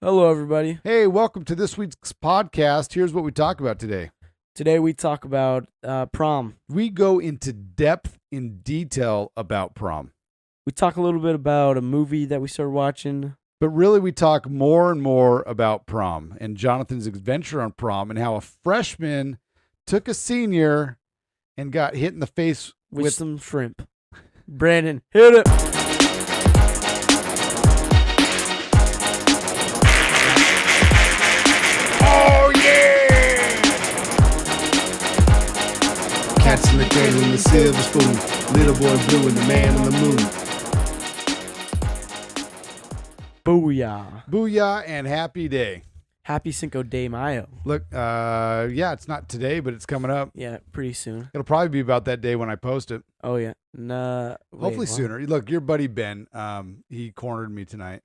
Hello, everybody. Hey, welcome to this week's podcast. Here's what we talk about today. Today we talk about prom. We go into depth in detail about prom, We talk a little bit about a movie that we started watching. but really we talk more and more about prom and Jonathan's adventure on prom and how a freshman took a senior and got hit in the face with some shrimp. Brandon, hit it. Oh, yeah! Cats in the cradle in the silver spoon. Little boy blue and the man on the moon. Booyah. Booyah and happy day. Happy Cinco de Mayo. Look, yeah, it's not today, but it's coming up. Yeah, pretty soon. It'll probably be about that day when I post it. Oh, yeah. Nah, Hopefully sooner. Look, your buddy Ben, he cornered me tonight,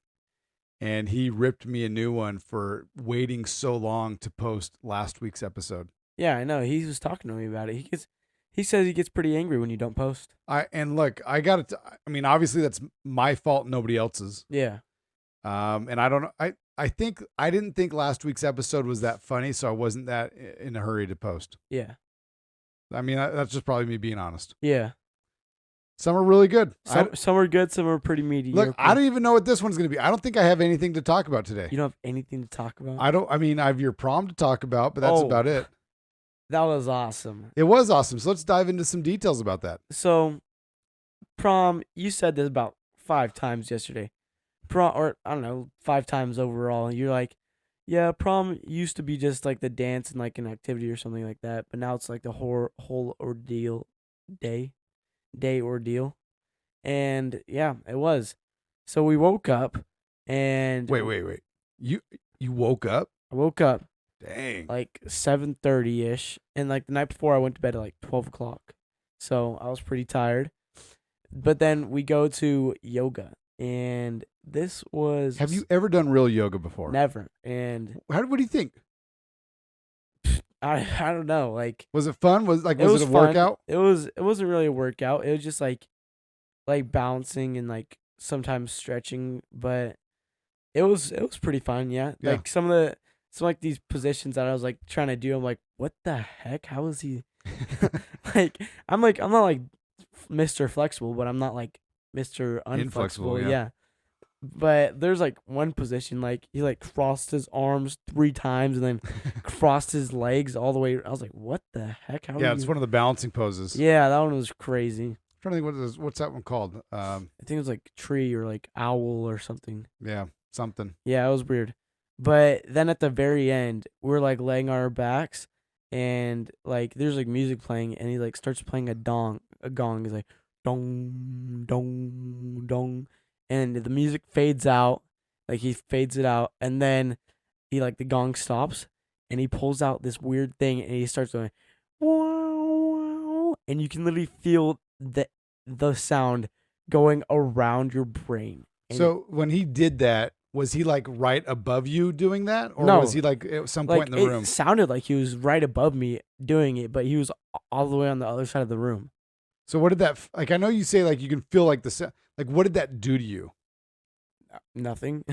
and he ripped me a new one for waiting so long to post last week's episode. Yeah, I know. He was talking to me about it. He says he gets pretty angry when you don't post. Look, I got it. I mean, obviously that's my fault, nobody else's. Yeah. And I don't know. I didn't think last week's episode was that funny, so I wasn't that in a hurry to post. Yeah. I mean, that's just probably me being honest. Yeah. Some are really good. Some are good. Some are pretty mediocre. Look, I don't even know what this one's going to be. I don't think I have anything to talk about today. You don't have anything to talk about? I mean, I have your prom to talk about, but that's about it. That was awesome. It was awesome. So let's dive into some details about that. So, prom, you said this about 5 times yesterday. Prom, or I don't know, 5 times overall. You're like, yeah, prom used to be just like the dance and like an activity or something like that, but now it's like the whole ordeal day ordeal. And yeah, it was. So we woke up and Wait. You woke up? I woke up Dang. like 7:30ish, and like the night before I went to bed at like 12 o'clock. So I was pretty tired. But then we go to yoga, and this was Have you ever done real yoga before? never. And What do you think? I don't know, like Was it fun? Was it a fun. workout? It wasn't really a workout. It was just like bouncing and like sometimes stretching, but it was pretty fun, yeah. Yeah. Like some like these positions that I was like trying to do, I'm like, what the heck? How is he I'm not like Mr. Flexible, but I'm not like Mr. Unflexible, Inflexible, yeah. But there's like one position, like he like crossed his arms 3 times and then crossed his legs all the way. I was like, what the heck? How Yeah, are it's you? one of the balancing poses. Yeah, that one was crazy. I'm trying to think what's that one called? I think it was like tree or like owl or something. Yeah, something. Yeah, it was weird. But then at the very end, we're like laying on our backs, and like there's like music playing, and he like starts playing a gong. He's like dong dong dong, and the music fades out. Like he fades it out, and then he like the gong stops, and he pulls out this weird thing, and he starts going wow, wow, and you can literally feel the sound going around your brain. And So when he did that, was he like right above you doing that? Or No. was he like at some like point in the room? it sounded like he was right above me doing it, but he was all the way on the other side of the room. So what did that, like, I know you say like you can feel like like what did that do to you? Nothing.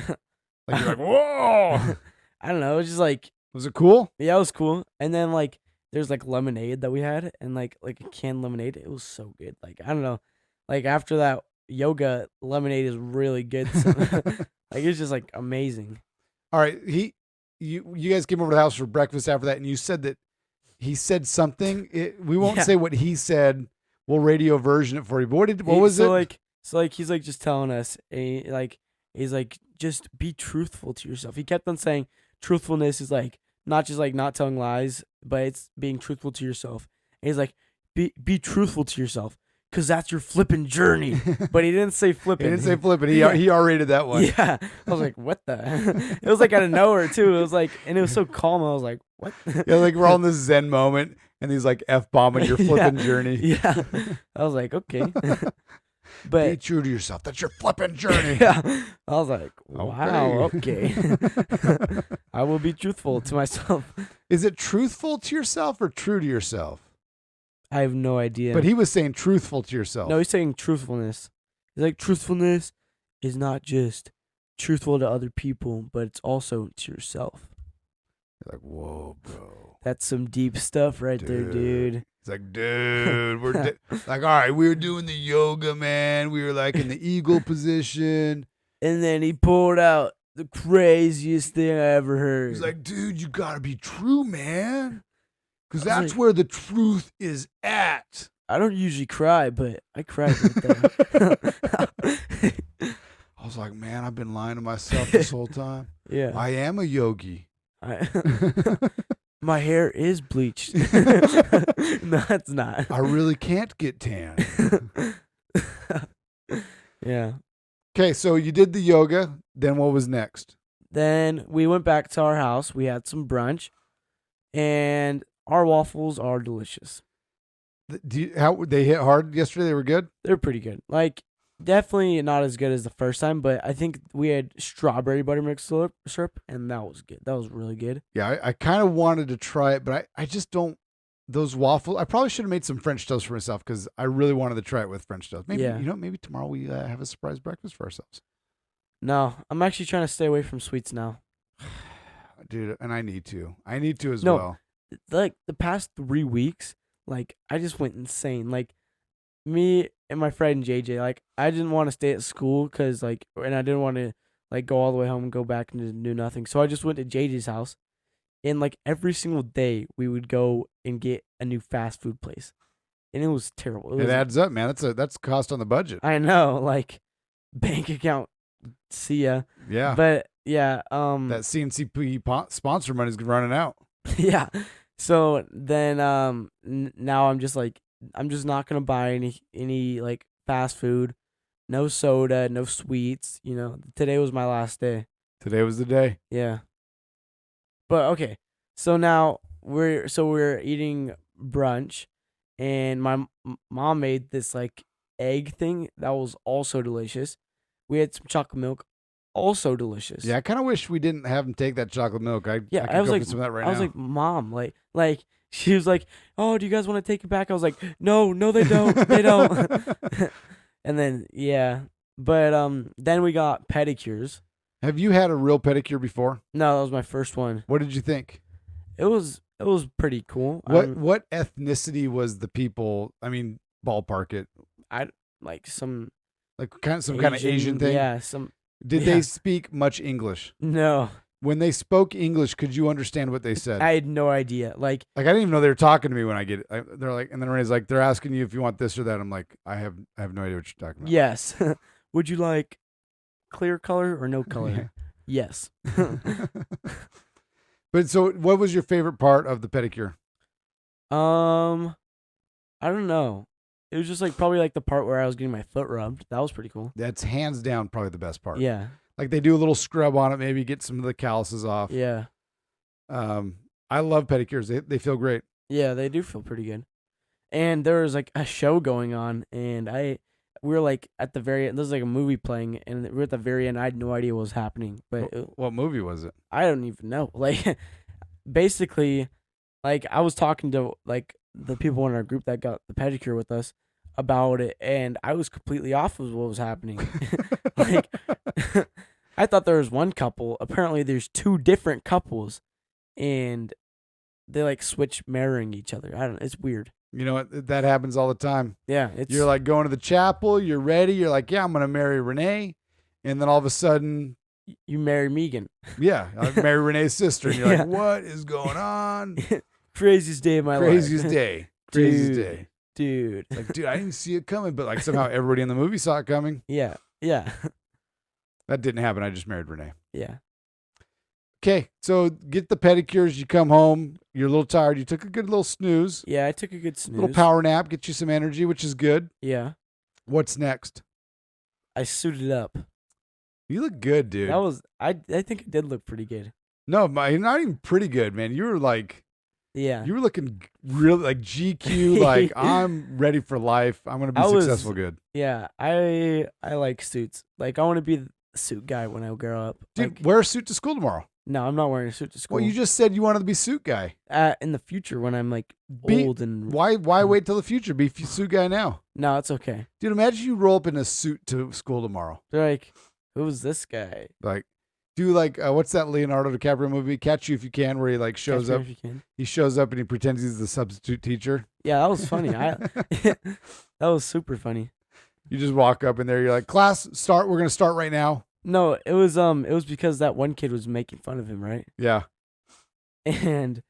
Like you're like, whoa! I don't know. It was just like, Was it cool? yeah, it was cool. And then like there's like lemonade that we had, and like a canned lemonade. It was so good. Like I don't know. Like after that yoga, lemonade is really good. So, like it's just like amazing. All right, you guys came over to the house for breakfast after that, and you said that he said something. We won't Yeah. say what he said. We'll radio version it for you. But what was it? Like he's like just telling us, he's like, just be truthful to yourself. He kept on saying truthfulness is like not just like not telling lies, but it's being truthful to yourself. And he's like, be truthful to yourself, because that's your flipping journey. But he didn't say He flipping. didn't say flip it. He Yeah. he R-rated that one. Yeah. I was like, what the? It was like out of nowhere too. It was like, and it was so calm. I was like, what? Yeah, like we're all in this Zen moment, and he's like F-bombing your flipping journey. Yeah. I was like, okay. Be But true to yourself. That's your flipping journey. yeah, I was like, wow, okay. I will be truthful to myself. Is it truthful to yourself or true to yourself? I have no idea. But he was saying truthful to yourself. No, he's saying truthfulness. He's like, truthfulness is not just truthful to other people, but it's also to yourself. You're like, whoa, bro. That's some deep stuff right there, dude. It's like, dude, we're like, all right, we were doing the yoga, man. We were like in the eagle position. And then he pulled out the craziest thing I ever heard. He's like, dude, you gotta be true, man. Because I was that's like- where the truth is at. I don't usually cry, but I cried right there. I was like, man, I've been lying to myself this whole time. Yeah. I am a yogi. My hair is bleached. No, it's not. I really can't get tan. Yeah. Okay, so you did the yoga. Then what was next? Then we went back to our house. We had some brunch, and our waffles are delicious. How they hit hard yesterday? They were good. They're pretty good. Like, definitely not as good as the first time, but I think we had strawberry buttermilk syrup, and that was good. That was really good. Yeah, I kind of wanted to try it, but I just don't. Those waffles. I probably should have made some French toast for myself because I really wanted to try it with French toast. Maybe Yeah. maybe tomorrow we have a surprise breakfast for ourselves, No, I'm actually trying to stay away from sweets now. dude. And I need to. I need to as No. well. Like, the past 3 weeks, like, I just went insane. Like, me and my friend JJ, like, I didn't want to stay at school because, like, and I didn't want to, like, go all the way home and go back and do nothing. So I just went to JJ's house, and, like, every single day we would go and get a new fast food place, and it was terrible. It adds up, man. That's cost on the budget. I know, like, bank account, see ya. Yeah. But yeah, That CNCP sponsor money's running out. yeah. So then now I'm just not gonna buy any like fast food, no soda, no sweets. You know, today was my last day. Today was the day. Yeah. But okay, so now we're eating brunch, and my mom made this like egg thing that was also delicious. We had some chocolate milk, also delicious. Yeah, I kind of wish we didn't have him take that chocolate milk. I Yeah, could I was go like, for some of that right I was now. like, Mom, like she was like, oh, do you guys want to take it back? I was like, no, they don't, they don't. And then yeah, but then we got pedicures. Have you had a real pedicure before? No, that was my first one. What did you think? It was pretty cool. What ethnicity was the people? I mean, ballpark it. Like some Like some kind of Asian thing. Yeah, Did they speak much English? No, When they spoke English, could you understand what they said? I had no idea. Like, I didn't even know they were talking to me when I get it. They're like, and then Renee's like, they're asking you if you want this or that. I'm like, I have no idea what you're talking about. yes. Would you like clear color or no color? Yes. But so, what was your favorite part of the pedicure? I don't know. It was just like probably like the part where I was getting my foot rubbed. That was pretty cool. That's hands down probably the best part. Yeah. Like they do a little scrub on it, maybe get some of the calluses off. Yeah. I love pedicures. They feel great. Yeah, they do feel pretty good. And there was like a show going on, and we were like at the very end. There was like a movie playing, and we were at the very end. I had no idea what was happening, but What movie was it? I don't even know. Like, basically, like I was talking to like the people in our group that got the pedicure with us about it, and I was completely off of what was happening. Like, I thought there was one couple. Apparently, there's two different couples, and they like switch marrying each other. I don't. It's weird. You know what? That happens all the time. Yeah, it's You're like going to the chapel. You're ready. You're like, yeah, I'm gonna marry Renee, and then all of a sudden, you marry Megan. yeah, I marry Renee's sister, and you're Yeah. like, what is going on? Craziest day of my Craziest life. day. Craziest Dude. day. Dude. Like, dude, I didn't see it coming, but like somehow everybody in the movie saw it coming. Yeah. Yeah. That didn't happen. I just married Renee. Yeah. Okay, so get the pedicures. You come home. You're a little tired. You took a good little snooze, Yeah, I took a good snooze. little power nap, get you some energy, which is good. Yeah. What's next? I suited up. You look good, dude. That was I think it did look pretty good. No, you're not even pretty good, man. You were like, Yeah. you were looking really like GQ. Like I'm ready for life. I'm gonna be I was- successful. Good, Yeah. I like suits. Like, I want to be the suit guy when I grow up. dude. Like, Wear a suit to school tomorrow. no, I'm not wearing a suit to school. Well, you just said you wanted to be suit guy. In the future when I'm like Be- old and Why wait till the future? Be suit guy now, no, it's okay. dude. Imagine you roll up in a suit to school tomorrow. They're like, Who was this guy? Like, do like what's that Leonardo DiCaprio movie, Catch You If You Can, where he like shows Catch Me up. If You Can. He shows up and he pretends he's the substitute teacher. Yeah, that was funny. That was super funny. You just walk up in there. You're like, class, start. We're gonna start right now. No, it was because that one kid was making fun of him, right? Yeah, And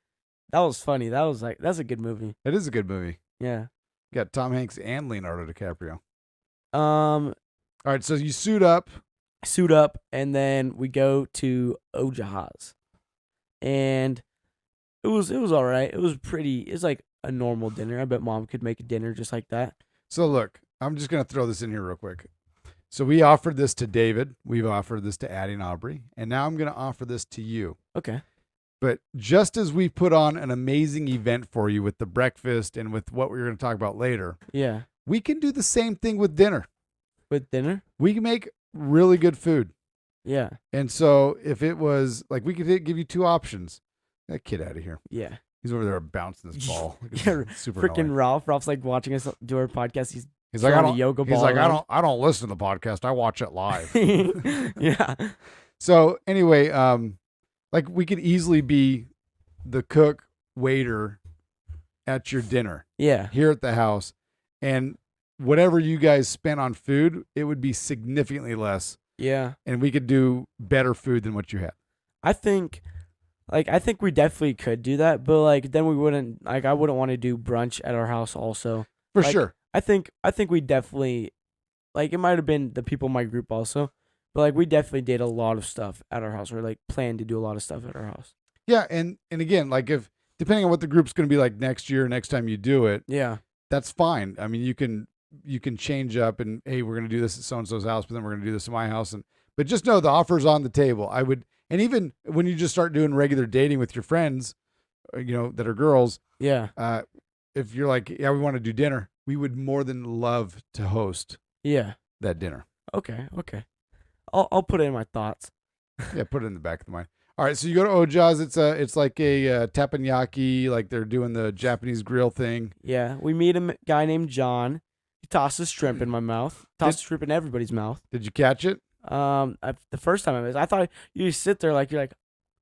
that was funny. That's a good movie. it is a good movie. Yeah. You got Tom Hanks and Leonardo DiCaprio. Um, All right, so you suit up. and then we go to Ojah's, and it was all right. It was pretty. It's like a normal dinner. I bet Mom could make a dinner just like that. So look, I'm just gonna throw this in here real quick. So we offered this to David. We've offered this to Addie and Aubrey, and now I'm gonna offer this to you. Okay. But just as we put on an amazing event for you with the breakfast and with what we're going to talk about later, Yeah. we can do the same thing with dinner. With dinner. We can make really good food. Yeah. And so if it was like, we could give you two options. That kid out of here. Yeah. He's over there bouncing this ball. Like, Yeah. super Freaking annoying. Ralph. Ralph's like watching us do our podcast. He's like, throwing a yoga ball. He's like, around. I don't listen to the podcast. I watch it live. Yeah. So anyway, like we could easily be the cook, waiter at your dinner Yeah. here at the house, and whatever you guys spent on food, it would be significantly less, Yeah. and we could do better food than what you had. I think we definitely could do that, but like then we wouldn't like I wouldn't want to do brunch at our house also. For Like, sure. I think we definitely like it might have been the people in my group also, but like we definitely did a lot of stuff at our house or like planned to do a lot of stuff at our house. Yeah, and again, like if depending on what the group's going to be like next time you do it, Yeah. that's fine. I mean, you can change up and hey, we're going to do this at so and so's house, but then we're going to do this at my house, but just know the offer's on the table. And even when you just start doing regular dating with your friends, that are girls, Yeah. if you're like, yeah, we want to do dinner, we would more than love to host Yeah. that dinner. Okay. I'll put it in my thoughts. Yeah, put it in the back of the mind. All right, so you go to Oja's. It's like a teppanyaki, like they're doing the Japanese grill thing. Yeah. We meet a guy named John. He tosses shrimp in my mouth. Tosses shrimp in everybody's mouth. Did you catch it? The first time I thought you just sit there you're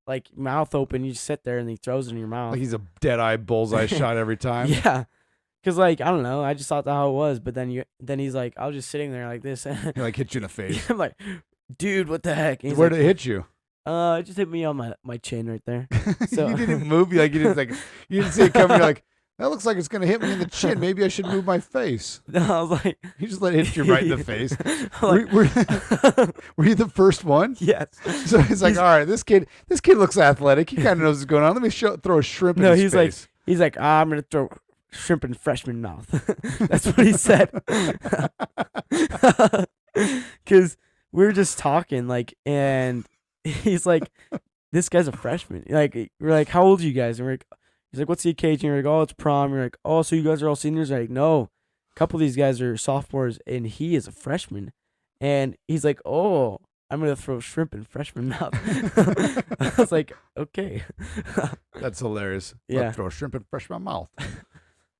like mouth open. You just sit there and he throws it in your mouth. Like he's a dead-eye bullseye shot every time. Yeah. Cause like I don't know, I just thought that's how it was. But then he's like, I was just sitting there like this. He like hit you in the face. I'm like, dude, what the heck? And he's Where like, did it hit you? It just hit me on my chin right there. So You didn't move. You didn't see it coming. You're like, that looks like it's gonna hit me in the chin. Maybe I should move my face. I was like, You just let it hit you right in the face. I'm like, Were you the first one? yes. So he's like, all right, this kid looks athletic. He kind of knows what's going on. Let me throw a shrimp in his face. He's like, I'm gonna throw shrimp in freshman mouth. That's what he said. Cause we were just talking and he's like, this guy's a freshman. Like we're like, how old are you guys? And he's like, what's the occasion? We're like, oh, it's prom. We're like, oh, so you guys are all seniors? We're like, no, a couple of these guys are sophomores and he is a freshman. And he's like, oh, I'm gonna throw shrimp in freshman mouth. I was like, okay. That's hilarious. Yeah. I'll throw a shrimp in freshman mouth.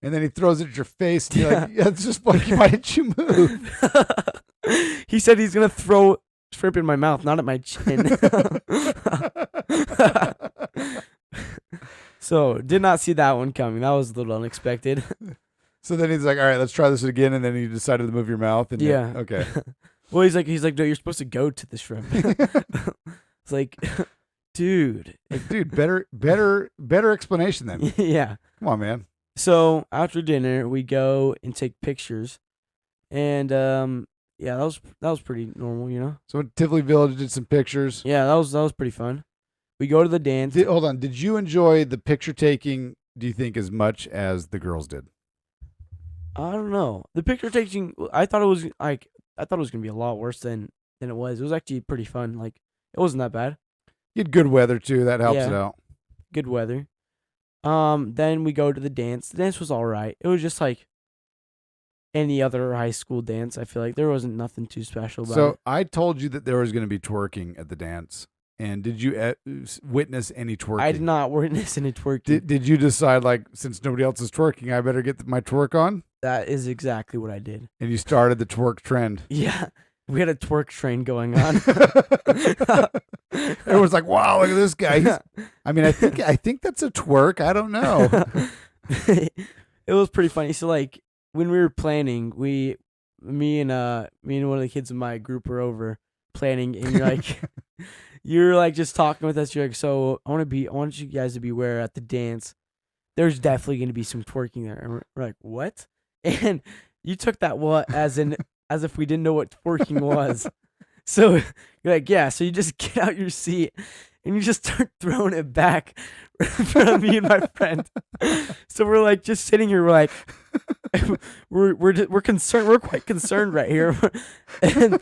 And then he throws it at your face. And you're like, yeah, it's just like, why didn't you move? He said he's gonna throw shrimp in my mouth, not at my chin. So did not see that one coming. That was a little unexpected. So then he's like, all right, let's try this again. And then he decided to move your mouth. And Yeah. Okay. Well, he's like, no, you're supposed to go to the shrimp. It's like, dude. Like, dude, better explanation then. Yeah. Come on, man. So after dinner, we go and take pictures, and yeah, that was pretty normal, So Tivoli Village did some pictures. Yeah, that was pretty fun. We go to the dance. Hold on. Did you enjoy the picture taking, do you think, as much as the girls did? I don't know. The picture taking, I thought it was gonna be a lot worse than it was. It was actually pretty fun. Like it wasn't that bad. You had good weather too. That helps it Yeah. out. Good weather. Then we go to the dance. The dance was all right. It was just like any other high school dance. I feel like there wasn't nothing too special about So it. I told you that there was going to be twerking at the dance. And did you witness any twerking? I did not witness any twerking. Did you decide, like, since nobody else is twerking, I better get my twerk on? That is exactly what I did. And you started the twerk trend. Yeah. we had a twerk train going on. Everyone's like, "Wow, look at this guy." I mean, I think that's a twerk. I don't know. It was pretty funny. So like when we were planning, me and one of the kids in my group were over planning, and you're like just talking with us. You're like, so I want you guys to be aware at the dance. There's definitely going to be some twerking there. And we're like, what? And you took that as if we didn't know what twerking was. So you're like, yeah. So you just get out your seat and you just start throwing it back from me and my friend. So we're like just sitting here. We're like, we're concerned. We're quite concerned right here. And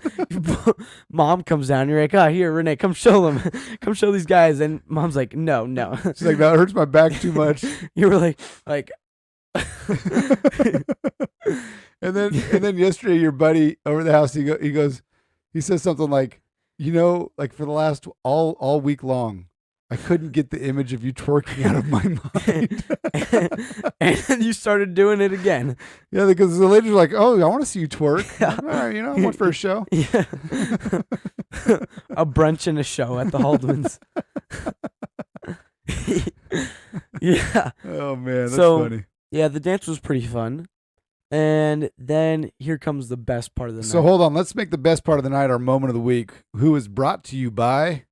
mom comes down. You're like, oh, here, Renee, come show them. Come show these guys. And mom's like, no. She's like, that hurts my back too much. You were like. And then yesterday, your buddy over the house, he says something like, like for the last all week long, I couldn't get the image of you twerking out of my mind. And then you started doing it again. Yeah, because the ladies were like, "Oh, I want to see you twerk." All right, I went for a show. Yeah. A brunch and a show at the Haldeman's. Yeah. Oh man, that's funny. Yeah, the dance was pretty fun. And then here comes the best part of the night. So hold on, let's make the best part of the night our moment of the week, who is brought to you by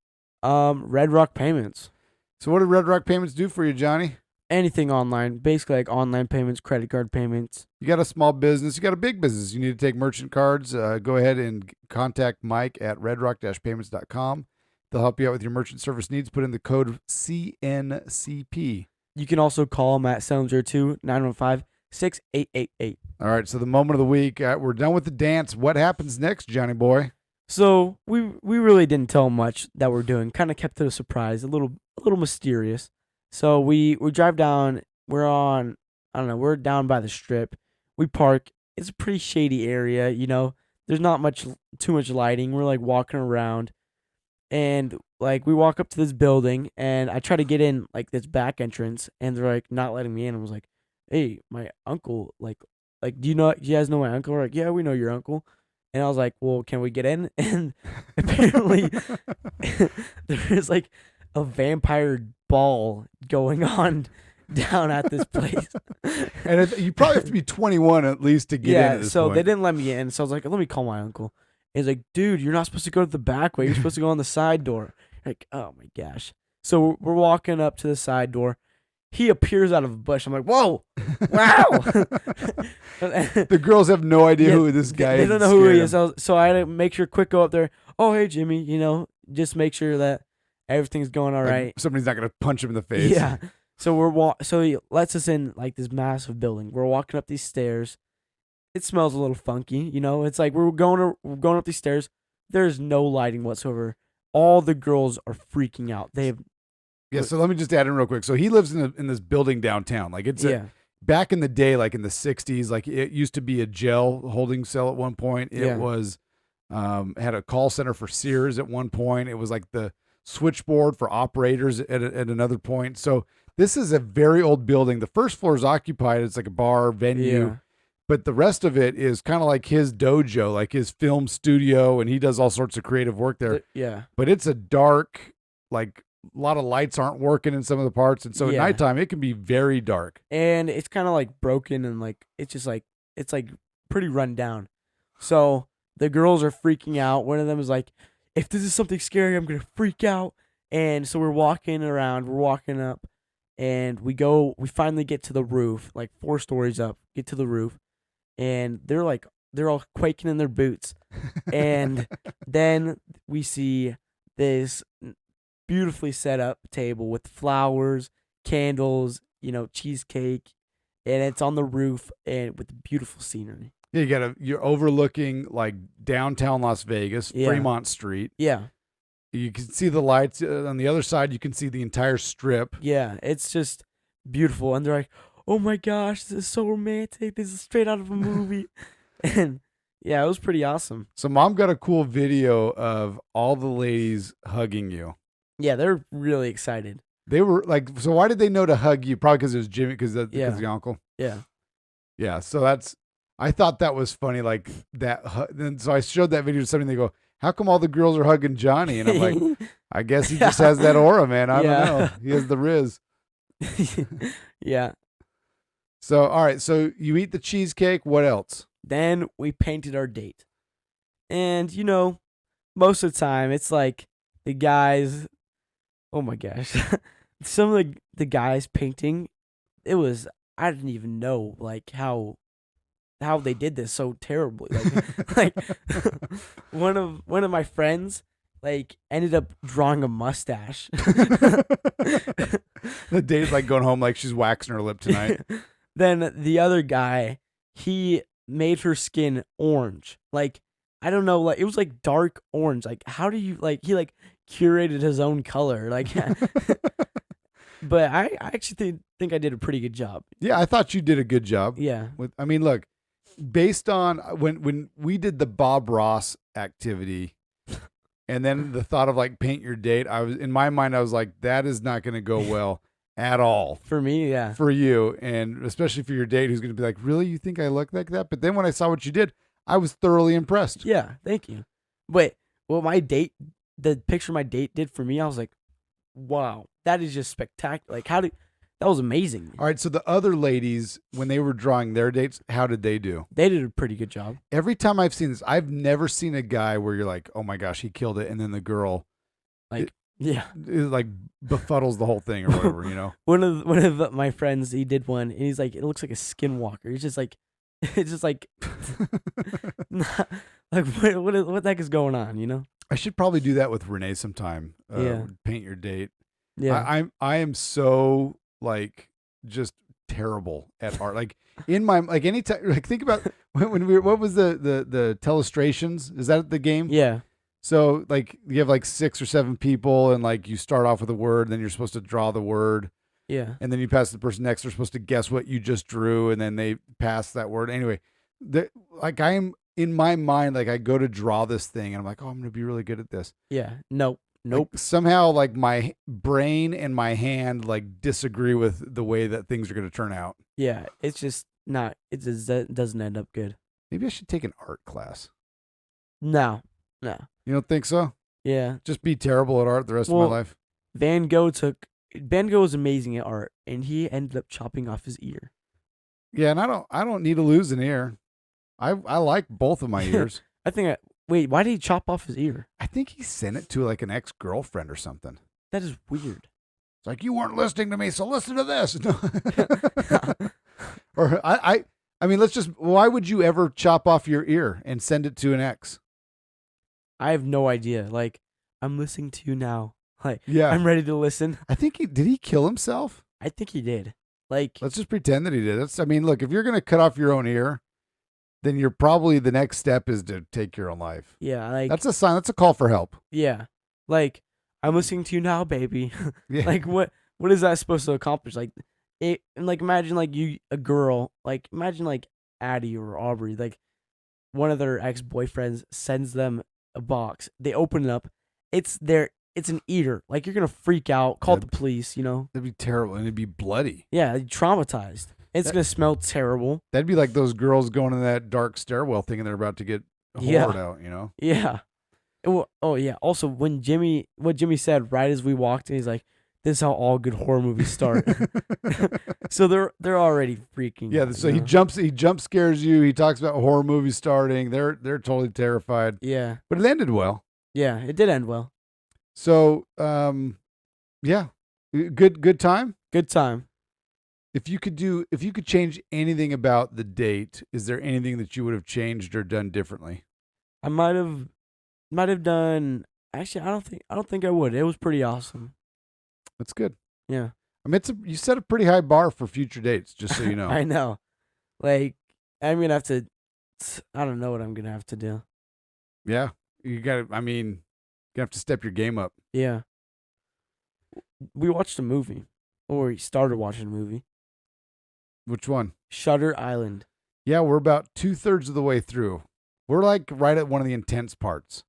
Red Rock Payments. So what did Red Rock Payments do for you, Johnny? Anything online, basically like online payments, credit card payments. You got a small business, you got a big business. You need to take merchant cards. Go ahead and contact Mike at redrock-payments.com. They'll help you out with your merchant service needs. Put in the code CNCP. You can also call them at 702-915-6888. All right, so the moment of the week, we're done with the dance. What happens next, Johnny boy? So we really didn't tell much that we're doing. Kind of kept it a surprise, a little mysterious. So we drive down. We're down by the strip. We park. It's a pretty shady area, There's not too much lighting. We're like walking around, and like we walk up to this building, and I try to get in like this back entrance, and they're like not letting me in. I was like, "Hey, my uncle, like, do you guys know my uncle?" We're like, "Yeah, we know your uncle." And I was like, "Well, can we get in?" And apparently, there's like a vampire ball going on down at this place. And you probably have to be 21 at least to get in at this so point. they didn't let me in. So I was like, let me call my uncle. And he's like, dude, you're not supposed to go to the back way. You're supposed to go on the side door. Like, oh my gosh. So we're walking up to the side door. He appears out of a bush. I'm like, whoa, wow. The girls have no idea who this guy is. They don't know who he is. So I had to make sure quick go up there. Oh, hey, Jimmy, just make sure that everything's going all right. Somebody's not going to punch him in the face. Yeah. So so he lets us in like this massive building. We're walking up these stairs. It smells a little funky, It's like we're going up these stairs. There's no lighting whatsoever. All the girls are freaking out. Yeah, so let me just add in real quick. So he lives in this building downtown. Like back in the day, like in the 60s, like it used to be a jail holding cell at one point. It was had a call center for Sears at one point. It was like the switchboard for operators at another point. So this is a very old building. The first floor is occupied. It's like a bar venue. Yeah. But the rest of it is kind of like his dojo, like his film studio, and he does all sorts of creative work there. Yeah. But it's a dark, like a lot of lights aren't working in some of the parts, and so at nighttime it can be very dark. And it's kind of like broken, and like it's just like it's like pretty run down. So the girls are freaking out. One of them is like, "If this is something scary, I'm gonna freak out." And so we're walking around, we're walking up, and we finally get to the roof, like 4 stories up, get to the roof. And they're all quaking in their boots. And then we see this beautifully set up table with flowers, candles, cheesecake, and it's on the roof and with beautiful scenery. Yeah, you're overlooking like downtown Las Vegas, Fremont Street. Yeah. You can see the lights on the other side. You can see the entire strip. Yeah, it's just beautiful. And they're like, "Oh my gosh, this is so romantic. This is straight out of a movie." And yeah, it was pretty awesome. So mom got a cool video of all the ladies hugging you. Yeah, they're really excited. They were like, so why did they know to hug you? Probably because it was Jimmy, because the uncle. Yeah. Yeah, so that's, I thought that was funny. Like that. Then so I showed that video to somebody. And they go, "How come all the girls are hugging Johnny?" And I'm like, "I guess he just has that aura, man. I don't know. He has the riz." Yeah. So all right. So you eat the cheesecake. What else? Then we painted our date. And, most of the time, it's like the guys, oh my gosh, some of the guys painting, I didn't even know, like, how they did this so terribly. Like one of my friends, like, ended up drawing a mustache. The date's like going home like she's waxing her lip tonight. Then the other guy, he made her skin orange. Like, I don't know, like, it was like dark orange. Like, how do you, like, he like curated his own color. Like, but I actually think I did a pretty good job. Yeah, I thought you did a good job. Yeah. I mean, look, based on when we did the Bob Ross activity, and then the thought of like paint your date, in my mind, I was like, that is not going to go well at all. For me, yeah. For you, and especially for your date, who's going to be like, really, you think I look like that? But then when I saw what you did, I was thoroughly impressed. Yeah, thank you. But the picture my date did for me, I was like, wow, that is just spectacular. Like, that was amazing. All right, so the other ladies, when they were drawing their dates, how did they do? They did a pretty good job. Every time I've seen this, I've never seen a guy where you're like, oh my gosh, he killed it. And then the girl, Yeah. it like befuddles the whole thing or whatever, One of my friends, he did one, and he's like, it looks like a skinwalker. He's just like, it's just like, like what the heck is going on, I should probably do that with Renee sometime. Yeah. Paint your date. Yeah. I am so like just terrible at art. Like in my like anytime like think about when what was the telestrations? Is that the game? Yeah. So like you have like 6 or 7 people and like you start off with a word, then you're supposed to draw the word. Yeah. And then you pass the person next, they're supposed to guess what you just drew, and then they pass that word. Anyway, like I am in my mind, like I go to draw this thing and I'm like, oh, I'm gonna be really good at this. Yeah. Nope. Like, somehow like my brain and my hand like disagree with the way that things are gonna turn out. Yeah. It's just not, it just doesn't end up good. Maybe I should take an art class. No. You don't think so? Yeah. Just be terrible at art the rest of my life. Van Gogh was amazing at art, and he ended up chopping off his ear. Yeah, and I don't need to lose an ear. I like both of my ears. Wait, why did he chop off his ear? I think he sent it to like an ex-girlfriend or something. That is weird. It's like, you weren't listening to me, so listen to this. Or I mean, why would you ever chop off your ear and send it to an ex? I have no idea. Like, I'm listening to you now. Like, yeah, I'm ready to listen. I think did he kill himself? I think he did. Like, let's just pretend that he did. I mean, look, if you're gonna cut off your own ear, then you're probably the next step is to take your own life. Yeah, like that's a sign. That's a call for help. Yeah, like I'm listening to you now, baby. Yeah. Like what is that supposed to accomplish? Like imagine like a girl, like imagine like Addie or Aubrey, like one of their ex-boyfriends sends them a box. They open it up. It's an eater. Like you're gonna freak out. Call the police. That'd be terrible, and it'd be bloody. Yeah, traumatized. It's gonna smell terrible. That'd be like those girls going in that dark stairwell thing, and they're about to get horrid out. Yeah. Oh yeah. Also, what Jimmy said right as we walked in, he's like, "This is how all good horror movies start." So they're already freaking. Yeah. out, So he jump scares you. He talks about horror movies starting. They're totally terrified. Yeah. But it ended well. Yeah, it did end well. So yeah, good time. Good time. If you could change anything about the date, is there anything that you would have changed or done differently? I might have done. Actually, I don't think I would. It was pretty awesome. That's good. Yeah. I mean, you set a pretty high bar for future dates, just so you know. I know. Like, I'm gonna have to. I don't know what I'm gonna have to do. Yeah, you got. I mean, you have to step your game up. Yeah. We watched a movie, or we started watching a movie. Which one? Shutter Island. Yeah, we're about 2/3 of the way through. We're like right at one of the intense parts.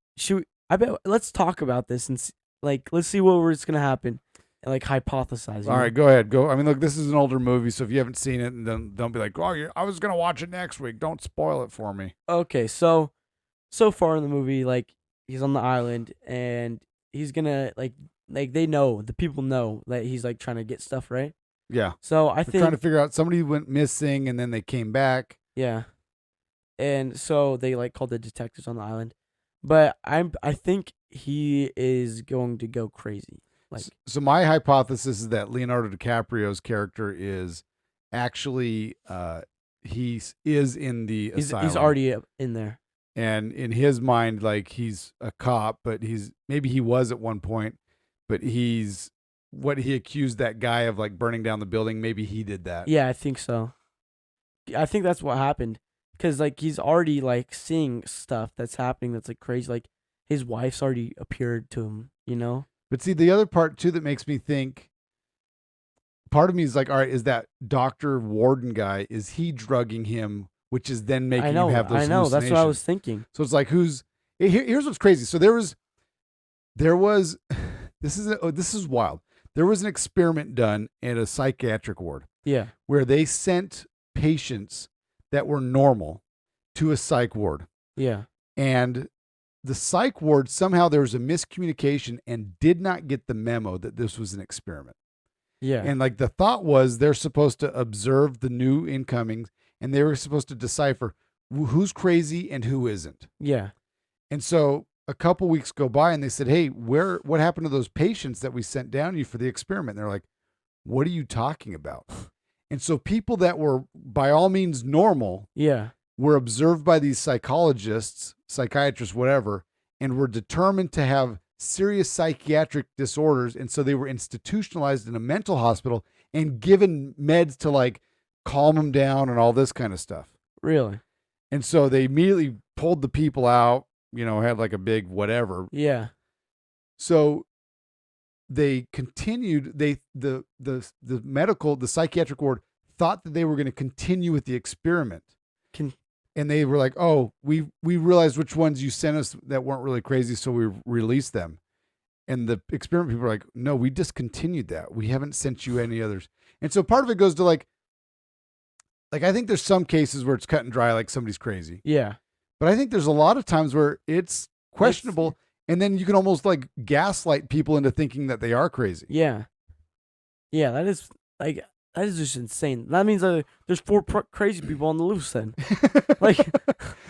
Let's talk about this and let's see what's gonna happen. and like hypothesize. You All know? right, go ahead. Go. I mean, look, this is an older movie, so if you haven't seen it, then don't be like, oh, I was gonna watch it next week. Don't spoil it for me. Okay, so far in the movie, like he's on the island and he's gonna like the people know that he's like trying to get stuff right. Yeah, So I they're trying to think figure out somebody went missing and then they came back. yeah, and so they like called the detectives on the island, but I think he is going to go crazy. Like So my hypothesis is that Leonardo DiCaprio's character is actually he is in the asylum. he's already in there. And in his mind, like he's a cop, but maybe he was at one point, but he's what he accused that guy of, like burning down the building. Maybe he did that. Yeah, I think so. I think that's what happened because like he's already like seeing stuff that's happening that's like crazy. Like his wife's already appeared to him. You know. But see, the other part too that makes me think, part of me is like, all right, is that Dr. Warden guy, is he drugging him, which is then making him have those I know. That's what I was hallucinations? thinking. So it's like, here's what's crazy. So there was, this is wild. There was an experiment done at a psychiatric ward Yeah. where they sent patients that were normal to a psych ward. Yeah. And the psych ward, somehow there was a miscommunication and did not get the memo that this was an experiment. Yeah. And like the thought was they're supposed to observe the new incomings and they were supposed to decipher who's crazy and who isn't. Yeah. And so a couple weeks go by and they said, hey, what happened to those patients that we sent down to you for the experiment? And they're like, what are you talking about? And so people that were by all means normal Yeah. were observed by these psychologists, psychiatrists, whatever, and were determined to have serious psychiatric disorders. And so they were institutionalized in a mental hospital and given meds to like calm them down and all this kind of stuff. Really. And so they immediately pulled the people out, had like a big whatever. Yeah. So they continued, the psychiatric ward thought that they were going to continue with the experiment. And they were like, oh, we realized which ones you sent us that weren't really crazy, so we released them. And the experiment people were like, no, we discontinued that. We haven't sent you any others. And so part of it goes to like I think there's some cases where it's cut and dry, like somebody's crazy. Yeah. But I think there's a lot of times where it's questionable, and then you can almost like gaslight people into thinking that they are crazy. Yeah. Yeah. That is just insane. That means there's 4 crazy people on the loose then. Like,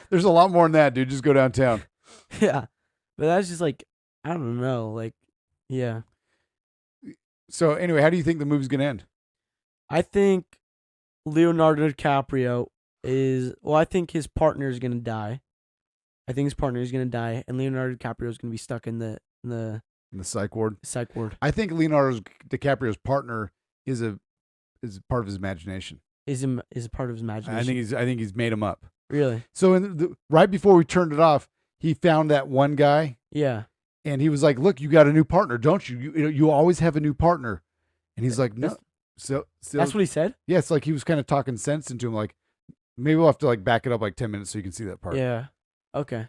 there's a lot more than that, dude. Just go downtown. yeah. But that's just like, I don't know. Like, yeah. So anyway, how do you think the movie's going to end? I think Leonardo DiCaprio I think his partner is going to die. I think his partner is going to die, and Leonardo DiCaprio is going to be stuck in the In the psych ward? psych ward. I think Leonardo DiCaprio's partner is part of his imagination. Is a part of his imagination. I think he's made him up. Really? So right before we turned it off, he found that one guy. Yeah. And he was like, "Look, you got a new partner, don't you? You always have a new partner." And he's like, "No." So that's what he said? Yeah, it's like he was kind of talking sense into him. Like, maybe we'll have to like back it up like 10 minutes so you can see that part. Yeah. Okay.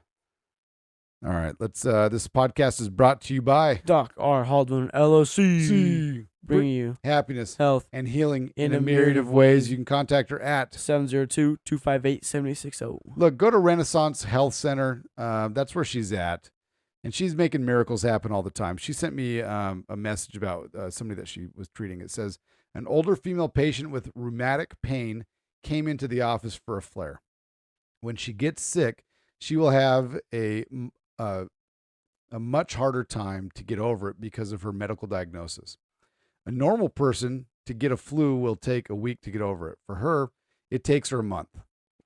All right. Let's. This podcast is brought to you by Doc R. Haldwin, LOC. Bringing you happiness, health, and healing in a myriad of ways. You can contact her at 702-258-7060. Look, go to Renaissance Health Center. That's where she's at. And she's making miracles happen all the time. She sent me a message about somebody that she was treating. It says, an older female patient with rheumatic pain came into the office for a flare. When she gets sick, she will have a much harder time to get over it because of her medical diagnosis. A normal person to get a flu will take a week to get over it. For her, it takes her a month.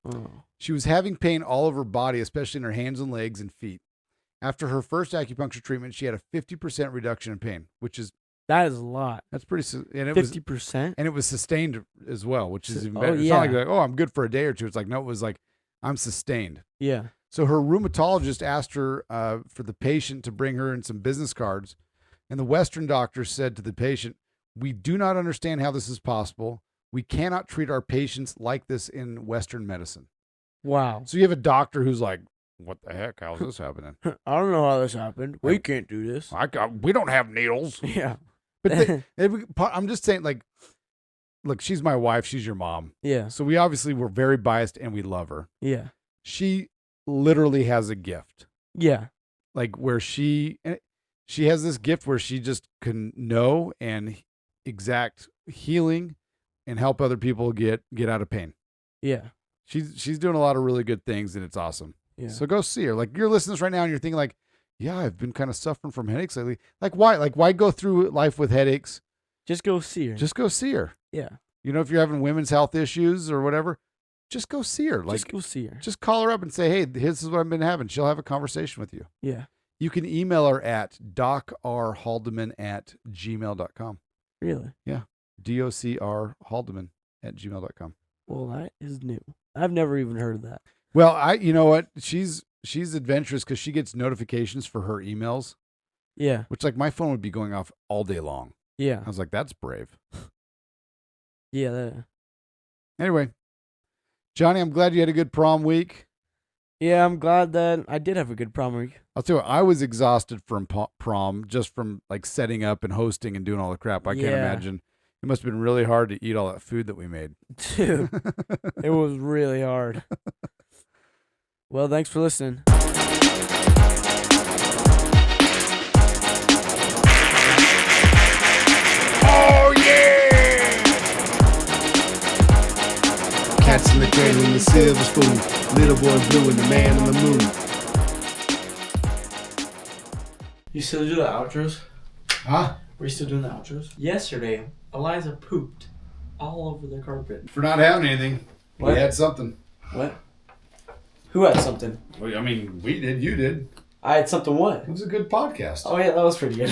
Oh. She was having pain all over her body, especially in her hands and legs and feet. After her first acupuncture treatment, she had a 50% reduction in pain, that is a lot. That's pretty. And it 50%? And it was sustained as well, which is even Oh, better. It's yeah. not like, oh, I'm good for a day or two. It's like, no, it was like, I'm sustained. Yeah. So her rheumatologist asked her for the patient to bring her in some business cards. And the Western doctor said to the patient, we do not understand how this is possible. We cannot treat our patients like this in Western medicine. Wow. So you have a doctor who's like, what the heck? How's this happening? I don't know how this happened. We can't do this. We don't have needles. Yeah. But I'm just saying, like, look, she's my wife. She's your mom. Yeah. So we obviously were very biased and we love her. Yeah. She literally has a gift. Yeah. Like where she has this gift where she just can know and exact healing and help other people get out of pain. Yeah. She's doing a lot of really good things and it's awesome. Yeah. So go see her. Like you're listening to this right now and you're thinking like, yeah, I've been kind of suffering from headaches lately. Like why? Like why go through life with headaches? Just go see her. Just go see her. Yeah. You know, if you're having women's health issues or whatever, just go see her. Like just go see her. Just call her up and say, hey, this is what I've been having. She'll have a conversation with you. Yeah. You can email her at docrhaldeman@gmail.com. Really? Yeah. docrhaldeman@gmail.com. Well, that is new. I've never even heard of that. Well, you know what? She's adventurous because she gets notifications for her emails, Yeah. which like my phone would be going off all day long. Yeah. I was like, that's brave. Yeah. Anyway, Johnny, I'm glad you had a good prom week. Yeah, I'm glad that I did have a good prom week. I'll tell you what, I was exhausted from prom just from like setting up and hosting and doing all the crap. I can't imagine. It must have been really hard to eat all that food that we made. Dude, it was really hard. Well, thanks for listening. Oh, yeah! Cats in the cradle and the silver spoon. Little boy blue and the man on the moon. You still do the outros? Huh? Were you still doing the outros? Yesterday, Eliza pooped all over the carpet. For not having anything. What? We had something. What? Who had something? Well, I mean, we did. You did. I had something what? It was a good podcast. Oh yeah, that was pretty good.